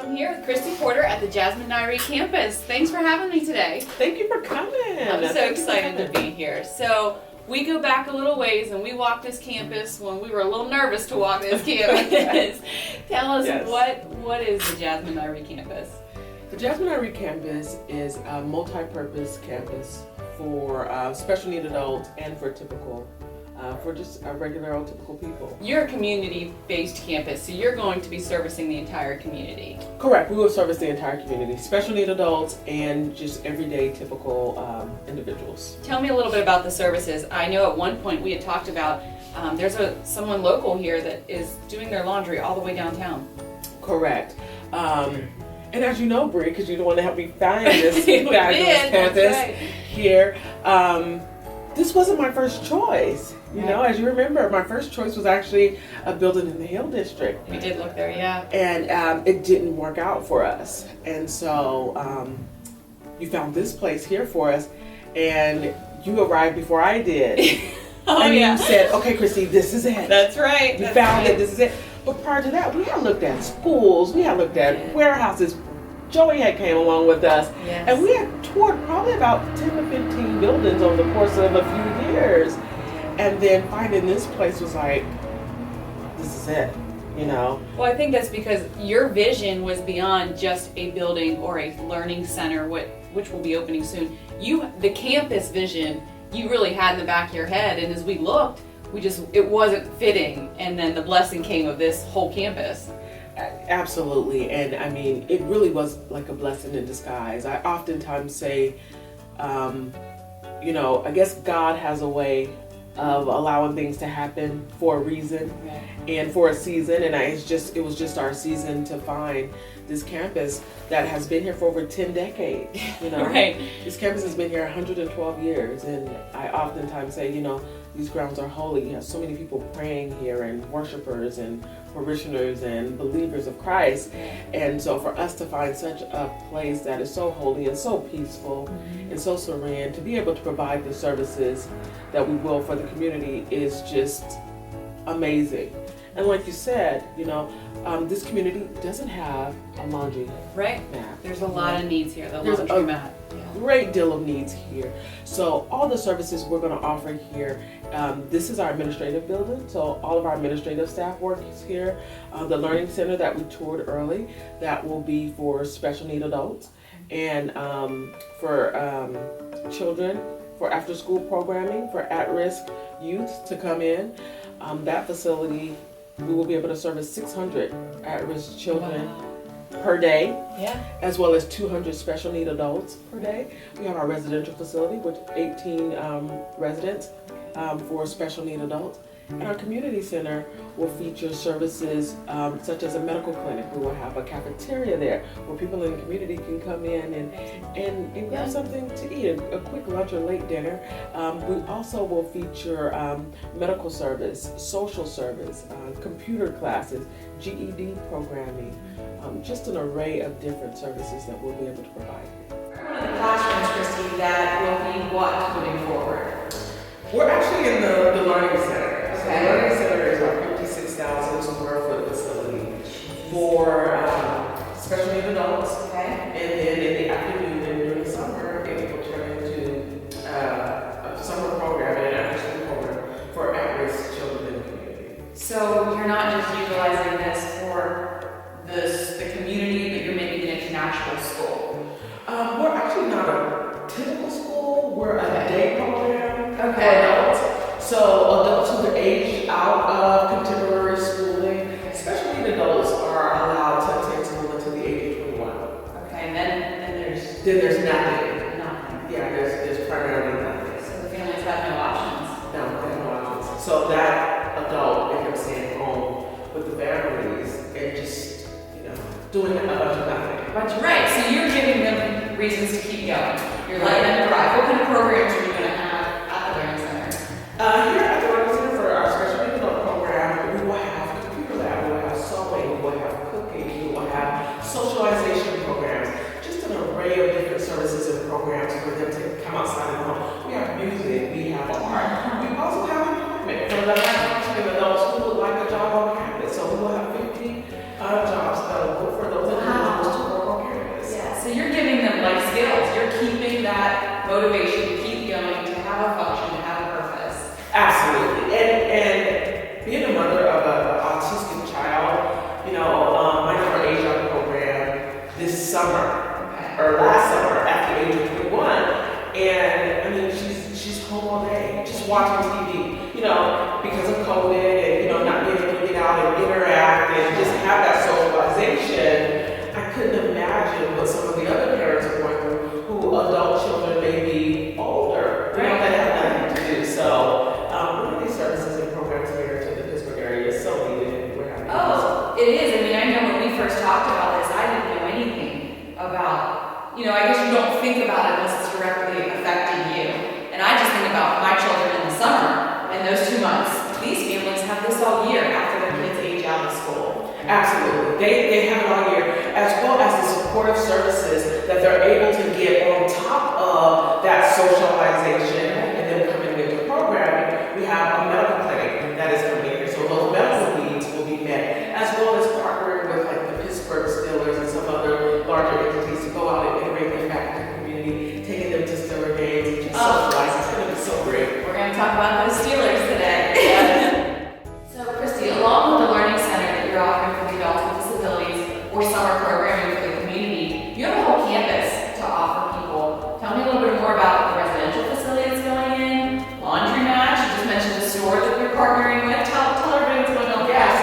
I'm here with Christy Porter at the Jasmine Nyree campus. Thanks for having me today. Thank you for coming. I'm so excited to be here. So we go back a little ways and we walked this campus when we were a little nervous to walk this campus. Tell us what is the Jasmine Nyree campus? The Jasmine Nyree campus is a multi-purpose campus for special need adults and for just regular old typical people. You're a community-based campus, so you're going to be servicing the entire community. Correct. We will service the entire community, special need adults and just everyday typical individuals. Tell me a little bit about the services. I know at one point we had talked about there's someone local here that is doing their laundry all the way downtown. Correct. And as you know, Bree, because you're the one to help me find this fabulous campus here, this wasn't my first choice. You know, as you remember, my first choice was actually a building in the Hill District. We did look there, yeah. And it didn't work out for us. And so you found this place here for us, and you arrived before I did. You said, okay, Christy, this is it. That's right. You found it, this is it. But prior to that, we had looked at schools, we had looked at warehouses. Joey had came along with us, and we had toured probably about 10 to 15 buildings over the course of a few years. And then finding this place was like, this is it, you know? Well, I think that's because your vision was beyond just a building or a learning center, which will be opening soon. The campus vision, you really had in the back of your head, and as we looked, it wasn't fitting, and then the blessing came of this whole campus. Absolutely, and I mean, it really was like a blessing in disguise. I oftentimes say, you know, I guess God has a way of allowing things to happen for a reason and for a season, and it was just our season to find this campus that has been here for over 10 decades, you know. This campus has been here 112 years, and I oftentimes say, you know, these grounds are holy. You have so many people praying here, and worshipers and parishioners and believers of Christ. And so for us to find such a place that is so holy and so peaceful and so serene, to be able to provide the services that we will for the community is just amazing. And like you said, you know, this community doesn't have a laundry mat. There's a lot of needs here. There's a great deal of needs here. So all the services we're going to offer here, this is our administrative building. So all of our administrative staff works here. The learning center that we toured early, that will be for special need adults and for children, for after school programming, for at-risk youth to come in. That facility, we will be able to service 600 at-risk children per day, as well as 200 special need adults per day. We have our residential facility with 18 residents for special need adults. And our community center will feature services such as a medical clinic. We will have a cafeteria there where people in the community can come in and grab something to eat, a quick lunch or late dinner. We also will feature medical service, social service, computer classes, GED programming, just an array of different services that we'll be able to provide. One of the classrooms, Christy, that will be what moving forward? We're actually in the learning center. The learning center is our 56,000 square foot facility for special need adults. And then in the afternoon and during the summer, it will turn into a summer program and an after-school program for at-risk children in the community. So you're not just utilizing this for the community, but you're making it into an actual school? We're actually not a typical school. We're a day program for adults. So adults who are aged out of contemporary schooling, special need adults are allowed to attend school until the age of 21. And then there's nothing. Nothing. Yeah, there's primarily nothing. So the families have no options. No, they have no options. So that adult ends up staying home with the families and just, you know, doing a bunch of nothing. Right. So you're giving them reasons to keep going. You're letting them thrive. What kind of programs are you going to have at the Learning Center? Here at the Learning Center for our special need adult program, we will have computer lab, we will have sewing, we will have cooking, we will have socialization programs, just an array of different services and programs for them to come outside of home. We have music, we have art, we also have employment for the high-functioning adults who would like a job on campus. So we will have 50 jobs available for those individuals TV, because of COVID and, not being able to get out and interact and just have that socialization. I couldn't imagine what some of the other parents are going through who adult children may be older, that have nothing to do. So, one of these services and programs here to the Pittsburgh area is so needed, and we're happy. Oh, it is. I mean, I know when we first talked about this, I didn't know anything about, I guess you don't think about it unless it's directly affecting you. And I just think about my children in the summer and those 2 months. These families have this all year after their kids age out of school. Absolutely. They have it all year, as well as the supportive services that they're able to get on top of that socialization and then coming into programming. We have a medical clinic that is coming in here, so those medical needs will be met, as well as partnering with like the Pittsburgh Steelers and some other larger entities to go out and integrate them back into the community, taking them to Steeler games and just socialize. It's going to be so great. We're going to talk about those Steelers today. So, Christy, along with the Learning Center that you're offering for the adults with disabilities or summer programming for the community, you have a whole campus to offer people. Tell me a little bit more about the residential facilities going in, laundromat. You just mentioned the store that you're partnering with. Tell everybody what's going on. Yes.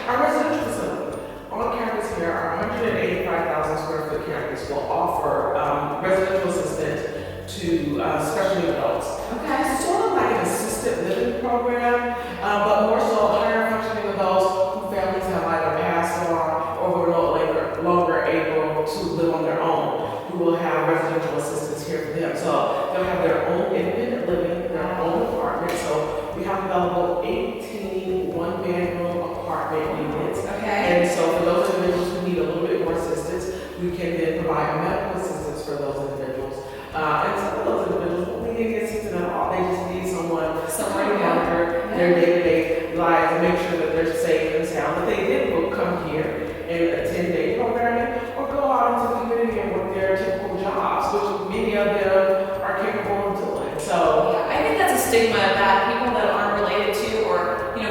Our residential facility on campus here, our 185,000 square foot campus will offer residential assistance to special needs adults. Okay. Sort of like an assisted living program, but more so higher functioning adults whose families have either passed on or who are no longer able to live on their own, who will have residential assistance here for them. So they'll have their own independent living, their own apartment. So we have available 18 one-bedroom apartment units. Okay. And so for those individuals who need a little bit more assistance, we can then provide medical assistance for those individuals. And some of those individuals won't need any assistance at all. They just need someone to monitor their day-to-day lives and make sure that they're safe and sound. That they then will come here and attend day programming or go out into the community and work their typical jobs, which many of them are capable of doing. So yeah, I think that's a stigma that people that aren't related to or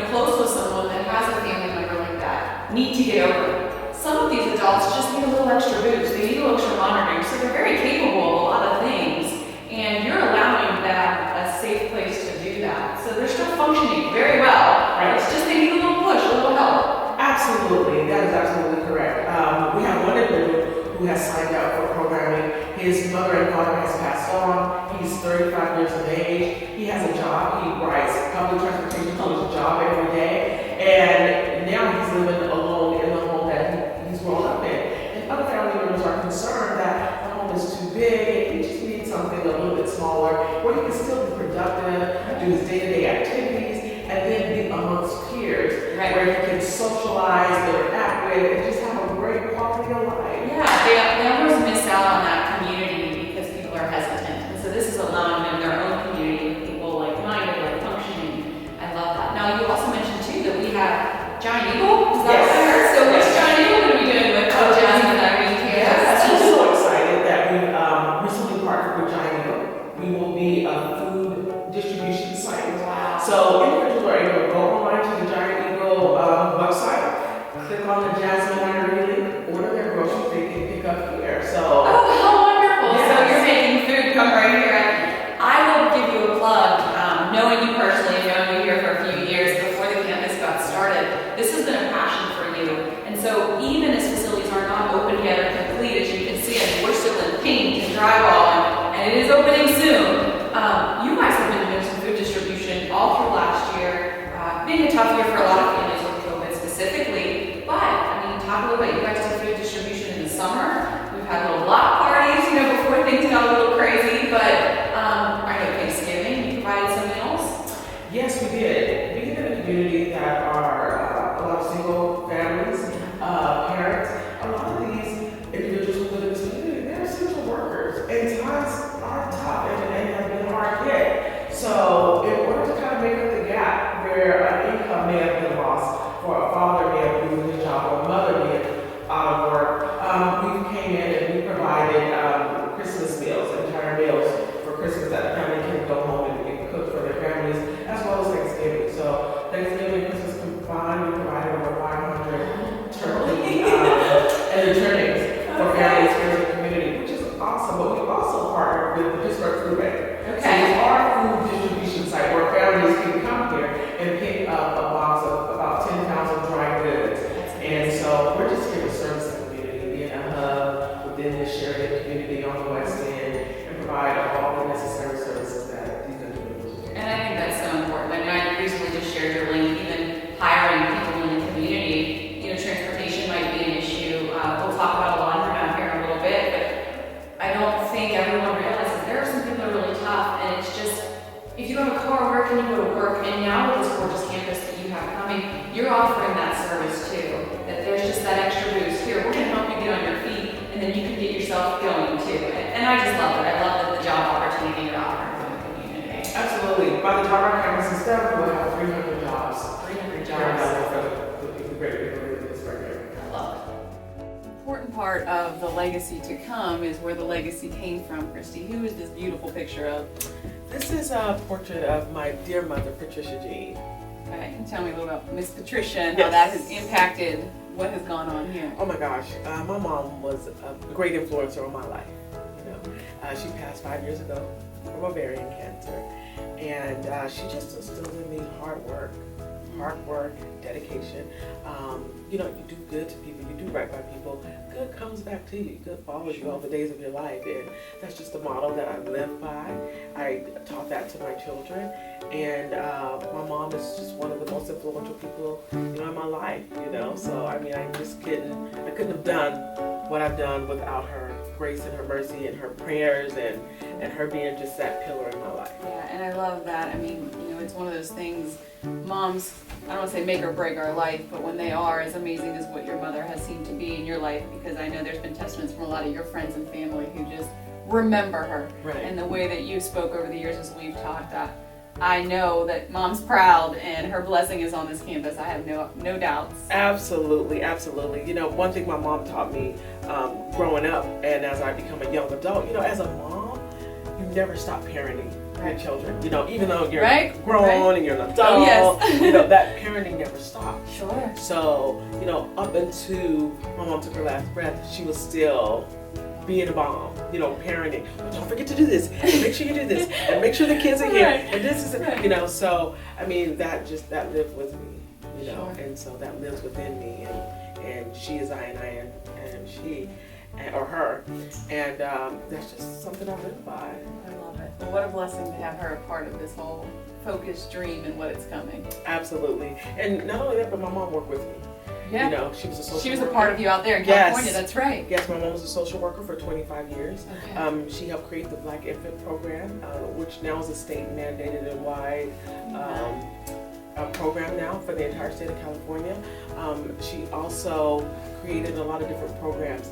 close with someone that has a family member like that need to get over. Some of these adults just need a little extra boost. They need a little extra monitoring, so they're very capable of a lot of things, and you're allowing them a safe place to do that. So they're still functioning very well. Right. It's just they need a little push, a little help. absolutely, that is absolutely correct. We have one individual who has signed up for programming. His mother and father has passed on. He's 35 years of age. He has a job. He rides public transportation to his job every day, and now he's living alone in the home that he's grown up in. And other family members are concerned that the home is too big and he just needs something a little bit smaller where he can still be productive, do his day-to-day activities, and then be amongst peers, Right. where he can socialize, interact with, and just have a great quality of life. Yeah, they always miss out on that community because people are hesitant. And so this is allowing them their own community with people like-minded, like functioning. I love that. Now you also mentioned too that we have Giant Eagle. Is that Yes. what I heard? So which Giant Eagle are we doing with Jasmine Nyree Educational Yes, I'm Center? so excited that we recently partnered with Giant Eagle. We will be a food distribution site. Wow. So individuals are able to go online to the Giant Eagle website, click on the Jasmine Nyree link, order their groceries, they can pick up here. So Oh, how wonderful. So Yes. you're making food come right here. I will give you a plug, knowing you personally, knowing you here for a few years before the campus got started. This has been a passion for you. And so even as facilities are not open yet or complete, as you can see, I mean, we're still in paint and drywall, and it is opening soon. You guys have been doing some food distribution all through last year, being a tough year for a lot of families with COVID specifically. But, I mean, talk a little bit, you guys did food distribution in the summer. We've had little block parties, before things got a little crazy, but I know Thanksgiving, you provided some meals. yes, we did. Being in a community that are a lot of single families, parents, a lot of these individuals who live in this community, they're essential workers, and times are tough and have been hard hit. So in order to kind of make up the gap where an income may have been lost, or a father may have losing his job, or a mother may have out of work, we came in and we provided Christmas meals, entire meals for Christmas that the family can go home and cook for their families, as well as Thanksgiving. So Thanksgiving and Christmas combined, we provided over 500 turkey and returnings for families here in the community, which is awesome. But we also partnered with the Pittsburgh Food Bank. Okay. So it's our food distribution site where families work and you go to work, and now with this gorgeous campus that you have coming, you're offering that service too. That there's just that extra boost. Here, we're going to help you get on your feet, and then you can get yourself going too. And I just love it. I love that the job opportunity you're offering for the community. Absolutely. By the time our campus is done, we'll have 300 jobs. 300 For jobs. the greater Pittsburgh area. I love it. Important part of the legacy to come is where the legacy came from. Christy, who is this beautiful picture of? This is a portrait of my dear mother, Patricia Jean. Okay, and tell me a little about Miss Patricia and Yes. how that has impacted what has gone on here. Oh my gosh, my mom was a great influencer on my life. You know, she passed 5 years ago from ovarian cancer, and she just instilled in me hard work, dedication. You know, you do good to people, you do right by people, good comes back to you, good follows you all the days of your life, and that's just the model that I live by. I taught that to my children, and my mom is just one of the most influential people, you know, in my life, you know, so I mean, I couldn't have done what I've done without her grace and her mercy and her prayers and her being just that pillar in my life. Yeah, and I love that. I mean, you know, it's one of those things, moms, I don't want to say make or break our life, but when they are, as amazing as what your mother has seemed to be in your life, because I know there's been testaments from a lot of your friends and family who just remember her. Right. And the way that you spoke over the years as we've talked, I know that mom's proud and her blessing is on this campus. I have no doubts. Absolutely, absolutely. You know, one thing my mom taught me growing up and as I become a young adult, you know, as a mom, you never stop parenting your children. You know, even though you're grown and you're an adult, oh, yes. you know, that parenting never stops. Sure. So, you know, up until my mom took her last breath, she was still being a mom, you know, parenting. But don't forget to do this, and make sure you do this, and make sure the kids are here, and this is, you know. So, I mean, that lived with me, you know, and so that lives within me, and she is I, and I am she, or her, and that's just something I live by. I love it. Well, what a blessing to have her a part of this whole focused dream and what it's coming. Absolutely, and not only that, but my mom worked with me. Yeah. You know, she was a social worker. A part of you out there in California, that's right. Yes, my mom was a social worker for 25 years. Okay. She helped create the Black Infant Program, which now is a state mandated and wide program now for the entire state of California. She also created a lot of different programs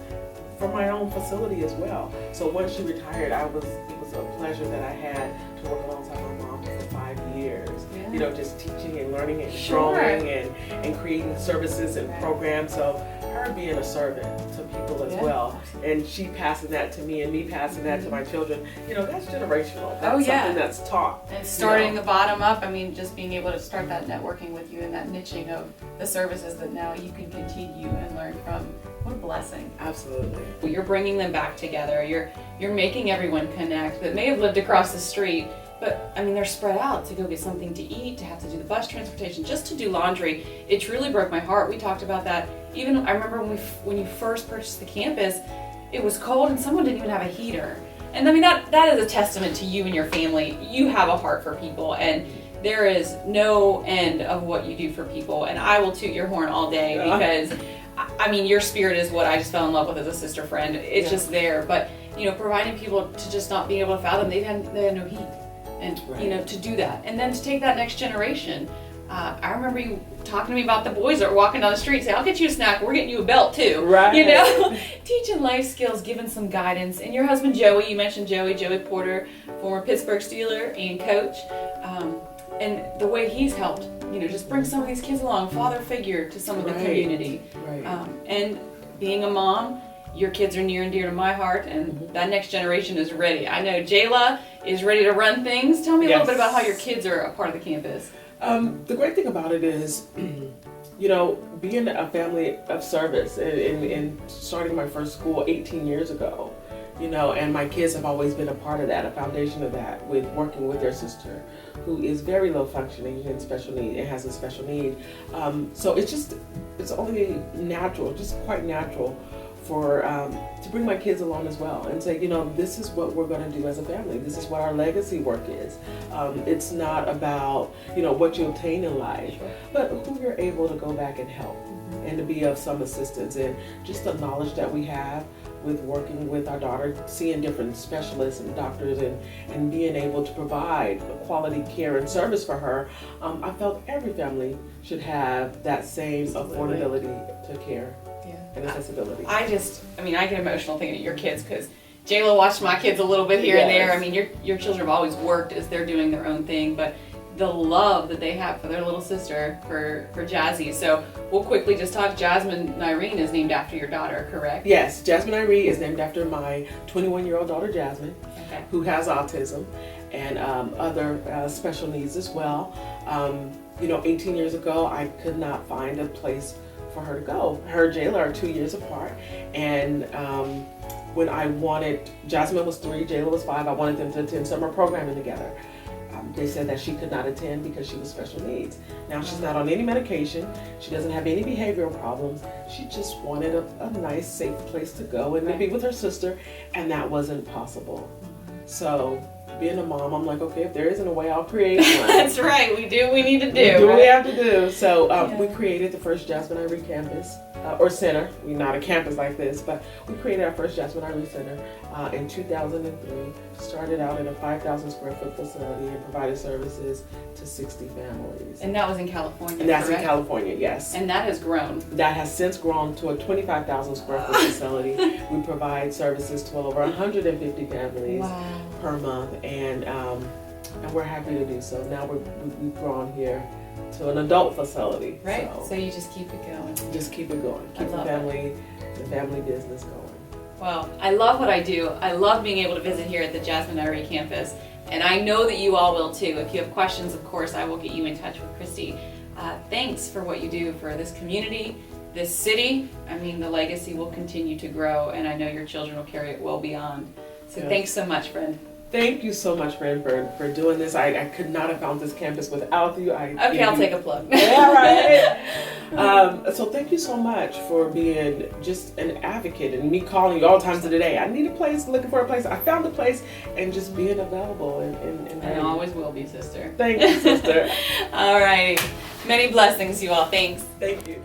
for my own facility as well. So once she retired, it was a pleasure that I had to work alongside my mom for 5 years. Yeah. You know, just teaching and learning and growing and creating services and programs. So her being a servant to people as well, and she passing that to me and me passing that to my children, you know, that's generational. That's something that's taught. And starting the bottom up, I mean, just being able to start that networking with you and that niching of the services that now you can continue and learn from. What a blessing. Absolutely. Well, you're bringing them back together. You're making everyone connect that may have lived across the street, but I mean, they're spread out to go get something to eat, to have to do the bus transportation, just to do laundry. It truly broke my heart. We talked about that. Even I remember when you first purchased the campus, it was cold and someone didn't even have a heater. And I mean, that is a testament to you and your family. You have a heart for people, and there is no end of what you do for people. And I will toot your horn all day because I mean, your spirit is what I just fell in love with as a sister friend. It's just there. But, you know, providing people to just not being able to fathom, they had no heat. And, you know, to do that. And then to take that next generation. I remember you talking to me about the boys that were walking down the street and say, I'll get you a snack, we're getting you a belt too. Right. You know, teaching life skills, giving some guidance. And your husband Joey, you mentioned Joey Porter, former Pittsburgh Steeler and coach. And the way he's helped, you know, just bring some of these kids along, father figure to some of the community. Right. And being a mom, your kids are near and dear to my heart, and that next generation is ready. I know Jayla is ready to run things. Tell me a little bit about how your kids are a part of the campus. The great thing about it is, you know, being a family of service and starting my first school 18 years ago, you know, and my kids have always been a part of that, a foundation of that, with working with their sister, who is very low functioning and special need and has a special need. So it's only natural, just quite natural to bring my kids along as well and say, this is what we're going to do as a family. This is what our legacy work is. It's not about, what you obtain in life, but who you're able to go back and help and to be of some assistance. And just the knowledge that we have with working with our daughter, seeing different specialists and doctors and being able to provide quality care and service for her, I felt every family should have that same affordability to care and accessibility. I get emotional thinking of your kids because Jayla watched my kids a little bit here and there. I mean, your children have always worked as they're doing their own thing, but the love that they have for their little sister, for Jazzy. So we'll quickly just talk. Jasmine Nyree is named after your daughter, correct? Yes, Jasmine Nyree is named after my 21-year-old daughter, Jasmine, who has autism and other special needs as well. 18 years ago, I could not find a place for her to go. Her and Jayla are 2 years apart, and when Jasmine was 3, Jayla was 5, I wanted them to attend summer programming together. They said that she could not attend because she was special needs. Now she's not on any medication. She doesn't have any behavioral problems. She just wanted a nice, safe place to go and to be with her sister, and that wasn't possible. So being a mom, I'm like, okay, if there isn't a way, I'll create one. That's right. We do what we need to do. We do what we have to do. So we created the first Jasmine Nyree campus, or center. We're not a campus like this, but we created our first Jasmine Nyree Center in 2003. Started out in a 5,000 square foot facility and provided services to 60 families. And that was in California, And that's correct? in California, yes. And that has grown. That has since grown to a 25,000 square foot facility. We provide services to over 150 families per month, and we're happy to do so. Now we've grown here to an adult facility. Right. So you just keep it going. Just keep it going. Keep the family business going. Well, I love what I do. I love being able to visit here at the Jasmine Nyree campus, and I know that you all will too. If you have questions, of course, I will get you in touch with Christy. Thanks for what you do for this community, this city. I mean, the legacy will continue to grow, and I know your children will carry it well beyond. So thanks so much, friend. Thank you so much, Breanne, for doing this. I could not have found this campus without you. I'll take a plug. Yeah, right. So thank you so much for being just an advocate and me calling you all times of the day. I need a place, looking for a place. I found a place, and just being available. And I always will be, sister. Thank you, sister. All right. Many blessings, you all. Thanks. Thank you.